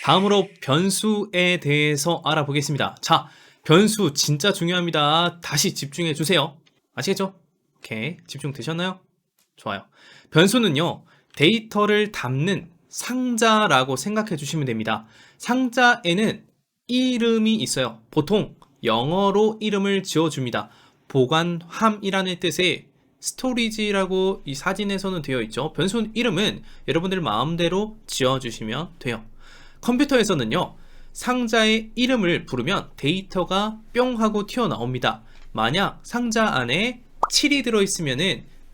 다음으로 변수에 대해서 알아보겠습니다. 자, 변수 진짜 중요합니다. 다시 집중해 주세요. 아시겠죠? 오케이, 집중 되셨나요? 좋아요. 변수는요, 데이터를 담는 상자라고 생각해 주시면 됩니다. 상자에는 이름이 있어요. 보통 영어로 이름을 지어줍니다. 보관함이라는 뜻의 스토리지라고 이 사진에서는 되어 있죠. 변수 이름은 여러분들 마음대로 지어주시면 돼요. 컴퓨터에서는요, 상자의 이름을 부르면 데이터가 뿅 하고 튀어나옵니다. 만약 상자 안에 7이 들어있으면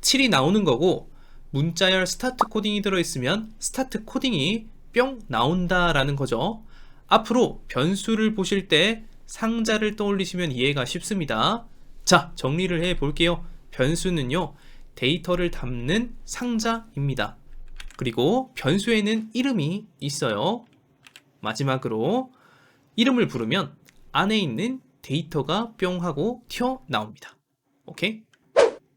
7이 나오는 거고, 문자열 스타트 코딩이 들어있으면 스타트 코딩이 뿅 나온다라는 거죠. 앞으로 변수를 보실 때 상자를 떠올리시면 이해가 쉽습니다. 자, 정리를 해 볼게요. 변수는요, 데이터를 담는 상자입니다. 그리고 변수에는 이름이 있어요. 마지막으로 이름을 부르면 안에 있는 데이터가 뿅 하고 튀어나옵니다. 오케이?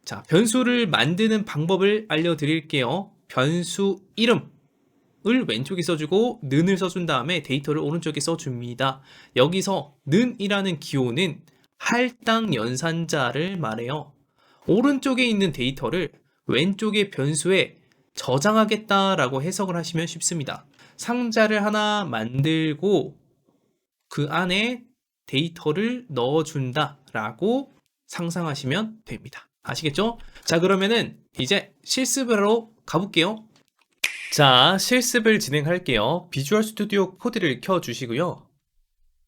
자, 변수를 만드는 방법을 알려드릴게요. 변수 이름을 왼쪽에 써주고 는을 써준 다음에 데이터를 오른쪽에 써줍니다. 여기서 는이라는 기호는 할당 연산자를 말해요. 오른쪽에 있는 데이터를 왼쪽의 변수에 저장하겠다라고 해석을 하시면 쉽습니다. 상자를 하나 만들고 그 안에 데이터를 넣어준다라고 상상하시면 됩니다. 아시겠죠? 자, 그러면은 이제 실습으로 가볼게요. 자, 실습을 진행할게요. 비주얼 스튜디오 코드를 켜주시고요.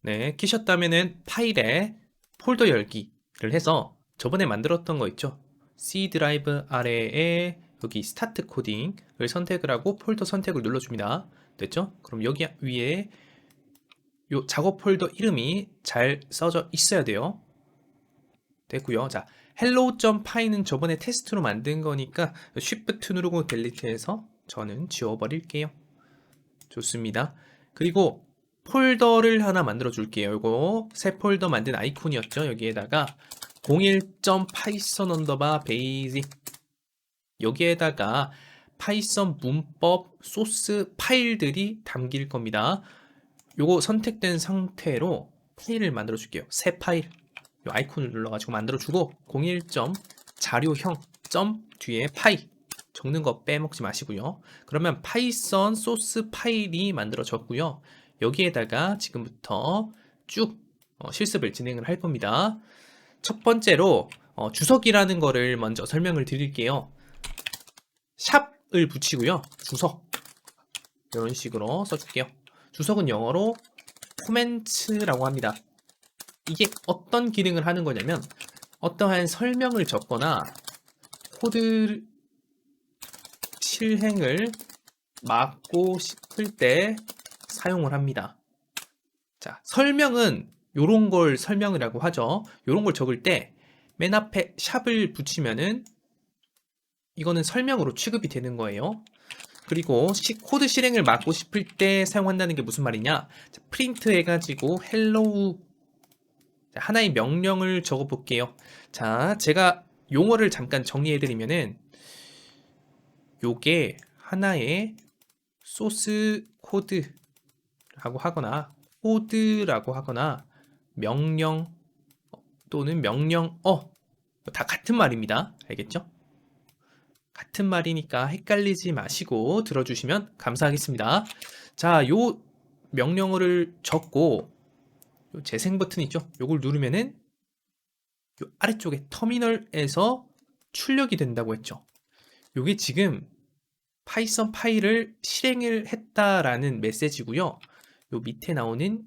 네, 키셨다면은 파일에 폴더 열기를 해서 저번에 만들었던 거 있죠? C 드라이브 아래에 여기 스타트 코딩을 선택을 하고 폴더 선택을 눌러줍니다. 됐죠? 그럼 여기 위에 요 작업 폴더 이름이 잘 써져 있어야 돼요. 됐고요. 자, hello.py는 저번에 테스트로 만든 거니까 Shift 누르고 델리트해서 저는 지워버릴게요. 좋습니다. 그리고 폴더를 하나 만들어 줄게요. 이거 새 폴더 만든 아이콘이었죠. 여기에다가 01.python basic 여기에다가 파이썬 문법 소스 파일들이 담길 겁니다. 요거 선택된 상태로 파일을 만들어 줄게요. 새 파일 요 아이콘을 눌러가지고 만들어주고 01. 자료형 점 뒤에 파이 적는 거 빼먹지 마시고요. 그러면 파이썬 소스 파일이 만들어졌고요. 여기에다가 지금부터 쭉 실습을 진행을 할 겁니다. 첫 번째로 주석이라는 거를 먼저 설명을 드릴게요. 샵을 붙이고요. 주석 이런 식으로 써줄게요. 주석은 영어로 코멘트라고 합니다. 이게 어떤 기능을 하는 거냐면 어떠한 설명을 적거나 코드 실행을 막고 싶을 때 사용을 합니다. 자, 설명은 요런 걸 설명이라고 하죠. 요런 걸 적을 때 맨 앞에 샵을 붙이면은 이거는 설명으로 취급이 되는 거예요. 그리고 코드 실행을 막고 싶을 때 사용한다는 게 무슨 말이냐? 자, 프린트 해가지고 hello 하나의 명령을 적어 볼게요. 자, 제가 용어를 잠깐 정리해드리면은 요게 하나의 소스 코드라고 하거나 코드라고 하거나 명령 또는 명령어 다 같은 말입니다. 알겠죠? 같은 말이니까 헷갈리지 마시고 들어주시면 감사하겠습니다. 자, 요 명령어를 적고 요 재생 버튼 있죠? 요걸 누르면은 요 아래쪽에 터미널에서 출력이 된다고 했죠. 요게 지금 파이썬 파일을 실행을 했다라는 메시지고요. 요 밑에 나오는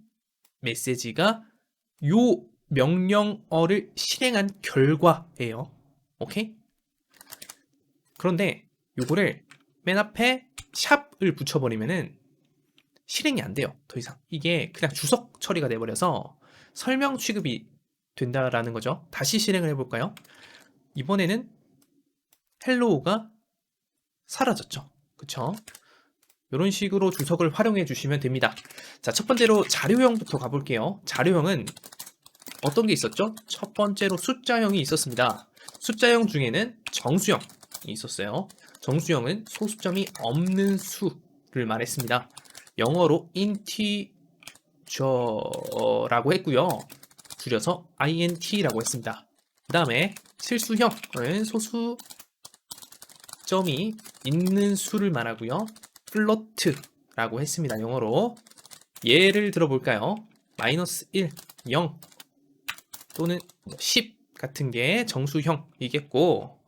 메시지가 요 명령어를 실행한 결과예요. 오케이? 그런데 요거를 맨 앞에 샵을 붙여버리면은 실행이 안 돼요. 더 이상. 이게 그냥 주석 처리가 돼버려서 설명 취급이 된다라는 거죠. 다시 실행을 해볼까요? 이번에는 헬로우가 사라졌죠. 그쵸? 이런 식으로 주석을 활용해 주시면 됩니다. 자, 첫 번째로 자료형부터 가볼게요. 자료형은 어떤 게 있었죠? 첫 번째로 숫자형이 있었습니다. 숫자형 중에는 정수형이 있었어요. 정수형은 소수점이 없는 수를 말했습니다. 영어로 integer라고 했고요. 줄여서 int라고 했습니다. 그 다음에 실수형은 소수점이 있는 수를 말하고요. 플로트라고 했습니다. 영어로. 예를 들어볼까요? 마이너스 1, 0 또는 10 같은 게 정수형이겠고,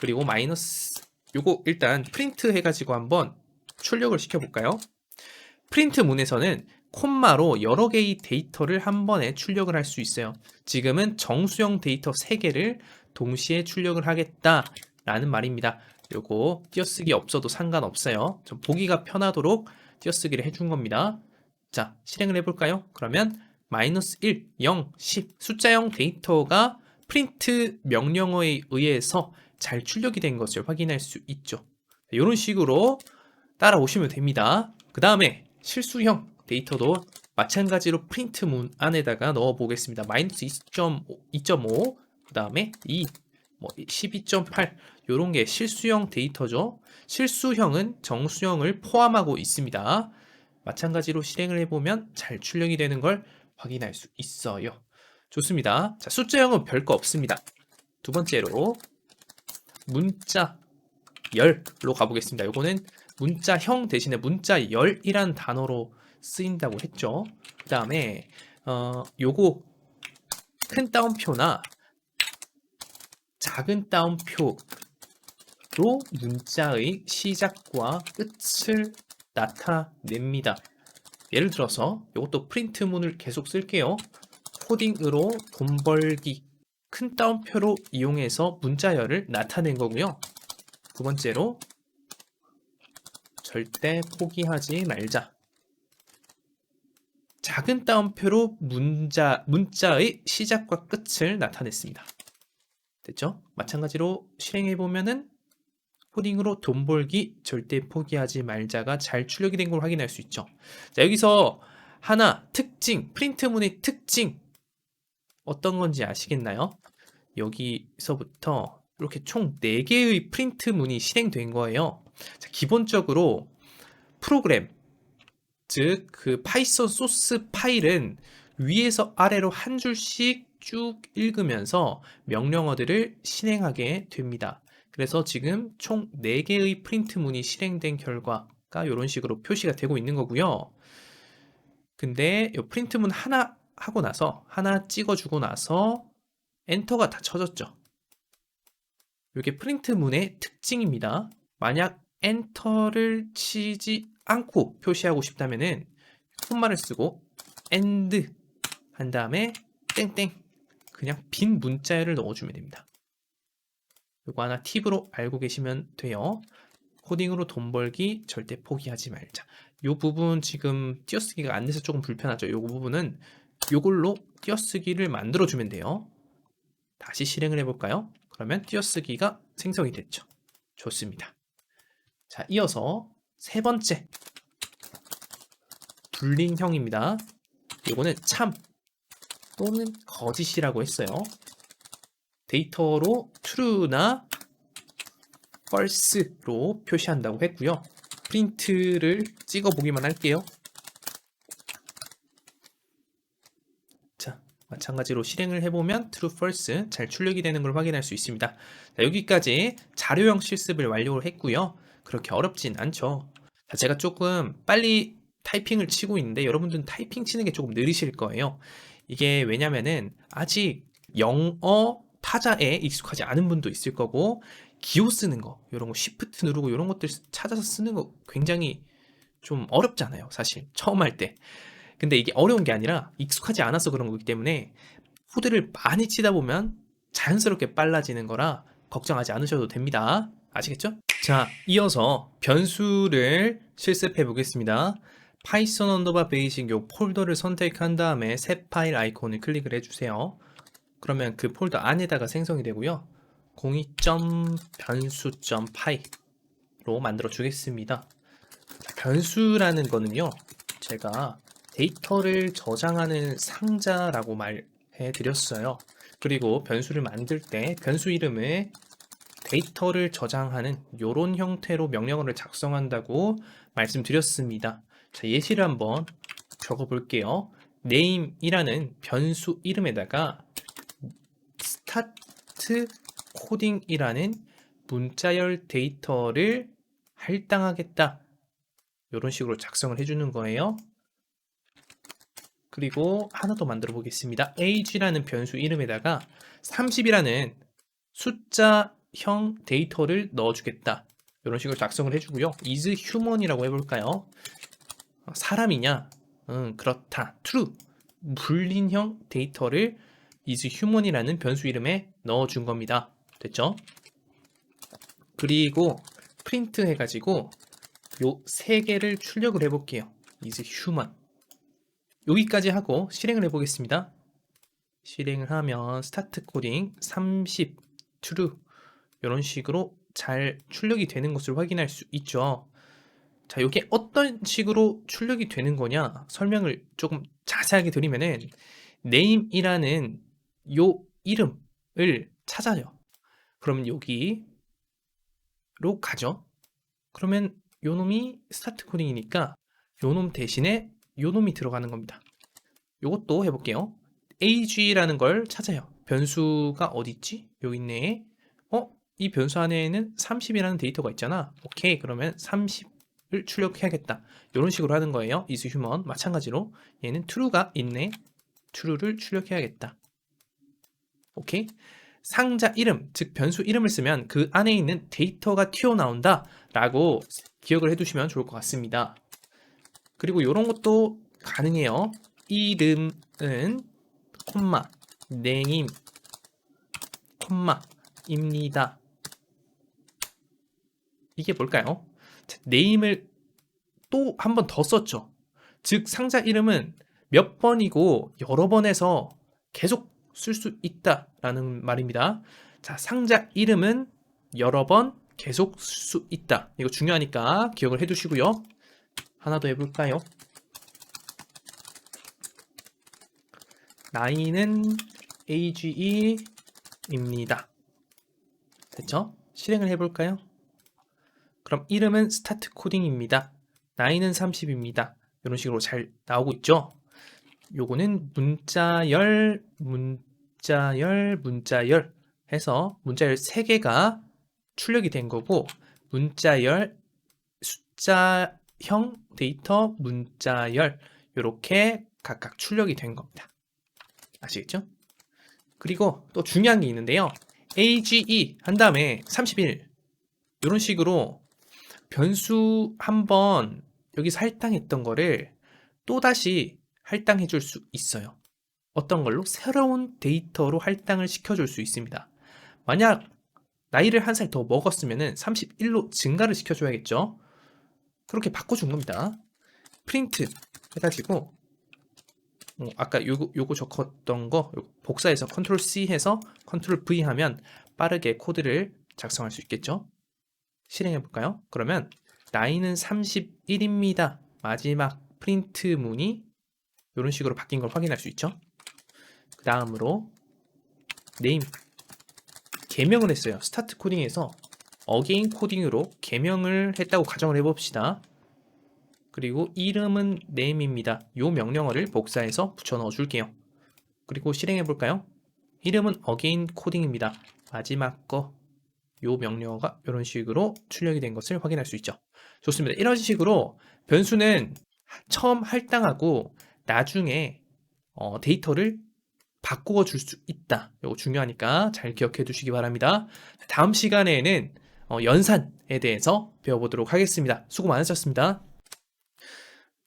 그리고 마이너스 요거 일단 프린트 해가지고 한번 출력을 시켜볼까요? 프린트 문에서는 콤마로 여러 개의 데이터를 한 번에 출력을 할 수 있어요. 지금은 정수형 데이터 3개를 동시에 출력을 하겠다라는 말입니다. 요거 띄어쓰기 없어도 상관없어요. 좀 보기가 편하도록 띄어쓰기를 해준 겁니다. 자, 실행을 해볼까요? 그러면 마이너스 1, 0, 10 숫자형 데이터가 프린트 명령어에 의해서 잘 출력이 된 것을 확인할 수 있죠. 이런 식으로 따라오시면 됩니다. 그 다음에 실수형 데이터도 마찬가지로 프린트 문 안에다가 넣어 보겠습니다. 마이너스 2.5, 그 다음에 2, 12.8 이런 게 실수형 데이터죠. 실수형은 정수형을 포함하고 있습니다. 마찬가지로 실행을 해보면 잘 출력이 되는 걸 확인할 수 있어요. 좋습니다. 자, 숫자형은 별거 없습니다. 두 번째로 문자 열로 가보겠습니다. 요거는 문자형 대신에 문자열이란 단어로 쓰인다고 했죠. 그 다음에 요거 큰 따옴표나 작은 따옴표로 문자의 시작과 끝을 나타냅니다. 예를 들어서 이것도 프린트문을 계속 쓸게요. 코딩으로 돈 벌기 큰 따옴표로 이용해서 문자열을 나타낸 거고요. 두 번째로 절대 포기하지 말자. 작은 따옴표로 문자의 시작과 끝을 나타냈습니다. 됐죠? 마찬가지로 실행해보면은 코딩으로 돈 벌기 절대 포기하지 말자가 잘 출력이 된 걸 확인할 수 있죠. 자, 여기서 하나 특징, 프린트문의 특징 어떤 건지 아시겠나요? 여기서부터 이렇게 총 4개의 프린트문이 실행된 거예요. 자, 기본적으로 프로그램, 즉 그 파이썬 소스 파일은 위에서 아래로 한 줄씩 쭉 읽으면서 명령어들을 실행하게 됩니다. 그래서 지금 총 4개의 프린트문이 실행된 결과가 이런 식으로 표시가 되고 있는 거고요. 근데 이 프린트문 하나 하고 나서 하나 찍어주고 나서 엔터가 다 쳐졌죠. 이게 프린트문의 특징입니다. 만약 엔터를 치지 않고 표시하고 싶다면은 콤마를 쓰고 AND 한 다음에 땡땡 그냥 빈 문자열을 넣어주면 됩니다. 이거 하나 팁으로 알고 계시면 돼요. 코딩으로 돈 벌기 절대 포기하지 말자. 이 부분 지금 띄어쓰기가 안 돼서 조금 불편하죠. 이 부분은 이걸로 띄어쓰기를 만들어주면 돼요. 다시 실행을 해볼까요? 그러면 띄어쓰기가 생성이 됐죠. 좋습니다. 자, 이어서 세 번째 불린형입니다. 이거는 참 또는 거짓이라고 했어요. 데이터로 true나 false로 표시한다고 했고요. 프린트를 찍어 보기만 할게요. 자, 마찬가지로 실행을 해보면 true, false 잘 출력이 되는 걸 확인할 수 있습니다. 자, 여기까지 자료형 실습을 완료를 했고요. 그렇게 어렵진 않죠. 자, 제가 조금 빨리 타이핑을 치고 있는데 여러분들은 타이핑 치는 게 조금 느리실 거예요. 이게 왜냐면은 아직 영어 타자에 익숙하지 않은 분도 있을 거고 기호 쓰는 거, 이런 거 쉬프트 누르고 이런 것들 찾아서 쓰는 거 굉장히 좀 어렵잖아요, 사실 처음 할 때. 근데 이게 어려운 게 아니라 익숙하지 않아서 그런 거기 때문에 코드를 많이 치다 보면 자연스럽게 빨라지는 거라 걱정하지 않으셔도 됩니다. 아시겠죠? 자, 이어서 변수를 실습해 보겠습니다. 파이썬 언더바 베이직 요 폴더를 선택한 다음에 새 파일 아이콘을 클릭을 해주세요. 그러면 그 폴더 안에다가 생성이 되고요. 02.변수.py로 만들어 주겠습니다. 변수라는 거는요, 제가 데이터를 저장하는 상자라고 말해 드렸어요. 그리고 변수를 만들 때 변수 이름에 데이터를 저장하는 이런 형태로 명령어를 작성한다고 말씀드렸습니다. 자, 예시를 한번 적어 볼게요. name이라는 변수 이름에다가 start 코딩이라는 문자열 데이터를 할당하겠다. 이런 식으로 작성을 해주는 거예요. 그리고 하나 더 만들어 보겠습니다. age라는 변수 이름에다가 30이라는 숫자형 데이터를 넣어주겠다. 이런 식으로 작성을 해주고요. is human이라고 해볼까요? 사람이냐? 그렇다. true. 불린형 데이터를 is human이라는 변수 이름에 넣어준 겁니다. 됐죠? 그리고 프린트 해가지고 요 세 개를 출력을 해볼게요. is human. 여기까지 하고 실행을 해보겠습니다. 실행을 하면 스타트 코딩 30 true 이런 식으로 잘 출력이 되는 것을 확인할 수 있죠. 자, 이게 어떤 식으로 출력이 되는 거냐 설명을 조금 자세하게 드리면은 name이라는 요 이름을 찾아요. 그러면 여기로 가죠. 그러면 요 놈이 스타트 코딩이니까 요 놈 대신에 요 놈이 들어가는 겁니다. 요것도 해볼게요. age라는 걸 찾아요. 변수가 어디 있지? 여기 있네. 이 변수 안에는 30이라는 데이터가 있잖아. 오케이, 그러면 30을 출력해야겠다. 이런 식으로 하는 거예요. is human. 마찬가지로 얘는 true가 있네. true를 출력해야겠다. 오케이. 상자 이름, 즉 변수 이름을 쓰면 그 안에 있는 데이터가 튀어나온다 라고 기억을 해두시면 좋을 것 같습니다. 그리고 이런 것도 가능해요. 이름은 콤마 name 콤마입니다. 이게 뭘까요? name을 또 한 번 더 썼죠. 즉 상자 이름은 몇 번이고 여러 번 해서 계속 쓸 수 있다라는 말입니다. 자, 상자 이름은 여러 번 계속 쓸 수 있다. 이거 중요하니까 기억을 해두시고요. 하나 더 해볼까요? 나이는 age입니다. 됐죠? 실행을 해볼까요? 그럼 이름은 스타트 코딩입니다. 나이는 30입니다. 이런 식으로 잘 나오고 있죠? 요거는 문자열 해서 문자열 3개가 출력이 된 거고 문자열 숫자형 데이터 문자열 이렇게 각각 출력이 된 겁니다. 아시겠죠? 그리고 또 중요한 게 있는데요. age 한 다음에 31 이런 식으로 변수 한번 여기서 할당했던 거를 또다시 할당해 줄 수 있어요. 어떤 걸로? 새로운 데이터로 할당을 시켜줄 수 있습니다. 만약 나이를 한 살 더 먹었으면 31로 증가를 시켜줘야겠죠. 그렇게 바꿔준 겁니다. 프린트 해가지고 아까 요거 적었던 거 복사해서 컨트롤 C 해서 컨트롤 V 하면 빠르게 코드를 작성할 수 있겠죠. 실행해 볼까요? 그러면 나이는 31입니다. 마지막 프린트 문이 이런 식으로 바뀐 걸 확인할 수 있죠. 그 다음으로 네임 개명을 했어요. 스타트 코딩에서 어게인 코딩으로 개명을 했다고 가정을 해봅시다. 그리고 이름은 name입니다. 이 명령어를 복사해서 붙여 넣어 줄게요. 그리고 실행해 볼까요? 이름은 again 코딩입니다. 마지막 거 이 명령어가 이런 식으로 출력이 된 것을 확인할 수 있죠. 좋습니다. 이런 식으로 변수는 처음 할당하고 나중에 데이터를 바꾸어 줄 수 있다. 이거 중요하니까 잘 기억해 두시기 바랍니다. 다음 시간에는 연산에 대해서 배워보도록 하겠습니다. 수고 많으셨습니다.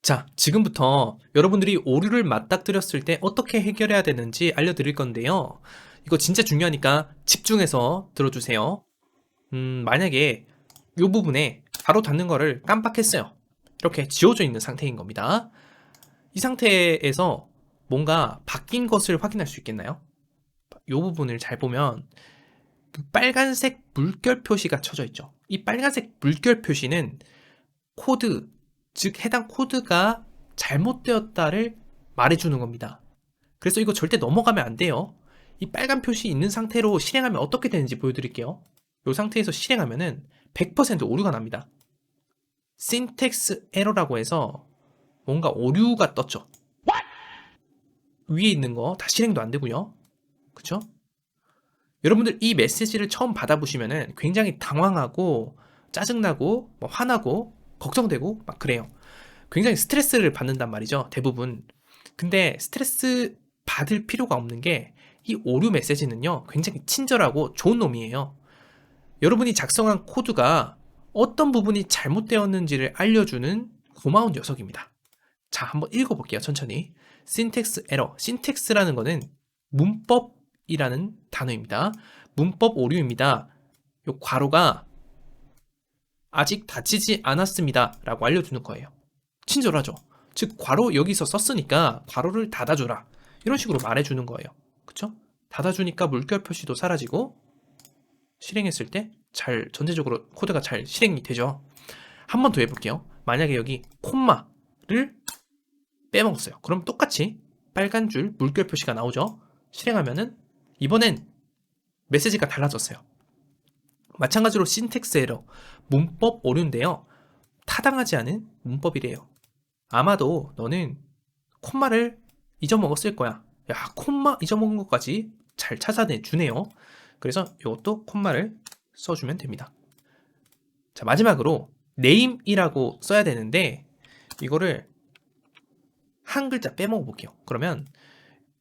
자, 지금부터 여러분들이 오류를 맞닥뜨렸을 때 어떻게 해결해야 되는지 알려드릴 건데요. 이거 진짜 중요하니까 집중해서 들어주세요. 만약에 이 부분에 바로 닫는 거를 깜빡했어요. 이렇게 지워져 있는 상태인 겁니다. 이 상태에서 뭔가 바뀐 것을 확인할 수 있겠나요? 이 부분을 잘 보면 그 빨간색 물결 표시가 쳐져 있죠. 이 빨간색 물결 표시는 코드, 즉 해당 코드가 잘못되었다를 말해주는 겁니다. 그래서 이거 절대 넘어가면 안 돼요. 이 빨간 표시 있는 상태로 실행하면 어떻게 되는지 보여드릴게요. 이 상태에서 실행하면은 100% 오류가 납니다. syntax error라고 해서 뭔가 오류가 떴죠. 위에 있는 거 다 실행도 안 되고요. 그쵸? 여러분들 이 메시지를 처음 받아보시면은 굉장히 당황하고 짜증나고 화나고 걱정되고 막 그래요. 굉장히 스트레스를 받는단 말이죠. 대부분. 근데 스트레스 받을 필요가 없는 게 이 오류 메시지는요. 굉장히 친절하고 좋은 놈이에요. 여러분이 작성한 코드가 어떤 부분이 잘못되었는지를 알려주는 고마운 녀석입니다. 자, 한번 읽어볼게요. 천천히. syntax error. syntax라는 거는 문법이라는 단어입니다. 문법 오류입니다. 요 괄호가 아직 닫히지 않았습니다. 라고 알려주는 거예요. 친절하죠? 즉, 괄호 여기서 썼으니까 괄호를 닫아줘라. 이런 식으로 말해주는 거예요. 그쵸? 닫아주니까 물결 표시도 사라지고 실행했을 때 전체적으로 코드가 잘 실행이 되죠. 한 번 더 해볼게요. 만약에 여기 콤마를 빼먹었어요. 그럼 똑같이 빨간 줄 물결 표시가 나오죠. 실행하면은 이번엔 메시지가 달라졌어요. 마찬가지로 syntax error, 문법 오류인데요. 타당하지 않은 문법이래요. 아마도 너는 콤마를 잊어먹었을 거야. 야, 콤마 잊어먹은 것까지 잘 찾아내주네요. 그래서 이것도 콤마를 써주면 됩니다. 자, 마지막으로 name이라고 써야 되는데 이거를 한 글자 빼먹어 볼게요. 그러면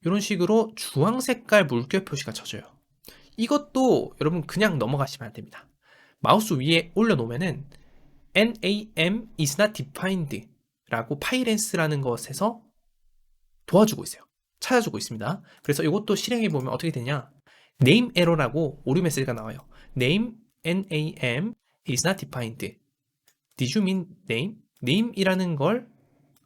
이런 식으로 주황 색깔 물결 표시가 쳐져요. 이것도 여러분 그냥 넘어가시면 안 됩니다. 마우스 위에 올려놓으면은 name is not defined 라고 파이렌스라는 것에서 도와주고 있어요. 찾아주고 있습니다. 그래서 이것도 실행해보면 어떻게 되냐. name error라고 오류 메시지가 나와요. name is not defined. Did you mean name? name이라는 걸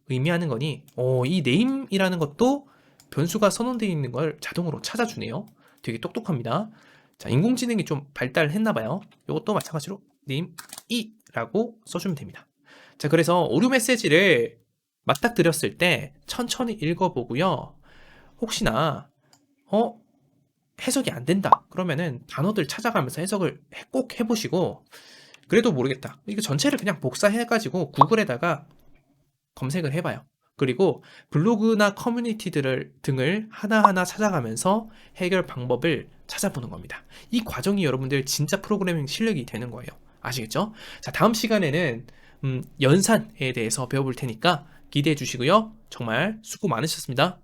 의미하는 거니 이 name이라는 것도 변수가 선언되어 있는 걸 자동으로 찾아주네요. 되게 똑똑합니다. 자, 인공지능이 좀 발달했나봐요. 이것도 마찬가지로 name이라고 써주면 됩니다. 자, 그래서 오류 메시지를 맞닥뜨렸을 때 천천히 읽어보고요. 혹시나 해석이 안 된다 그러면은 단어들 찾아가면서 해석을 꼭 해보시고 그래도 모르겠다 이거 전체를 그냥 복사해가지고 구글에다가 검색을 해봐요. 그리고 블로그나 커뮤니티들 등을 하나하나 찾아가면서 해결 방법을 찾아보는 겁니다. 이 과정이 여러분들 진짜 프로그래밍 실력이 되는 거예요. 아시겠죠? 자, 다음 시간에는 연산에 대해서 배워볼 테니까 기대해 주시고요. 정말 수고 많으셨습니다.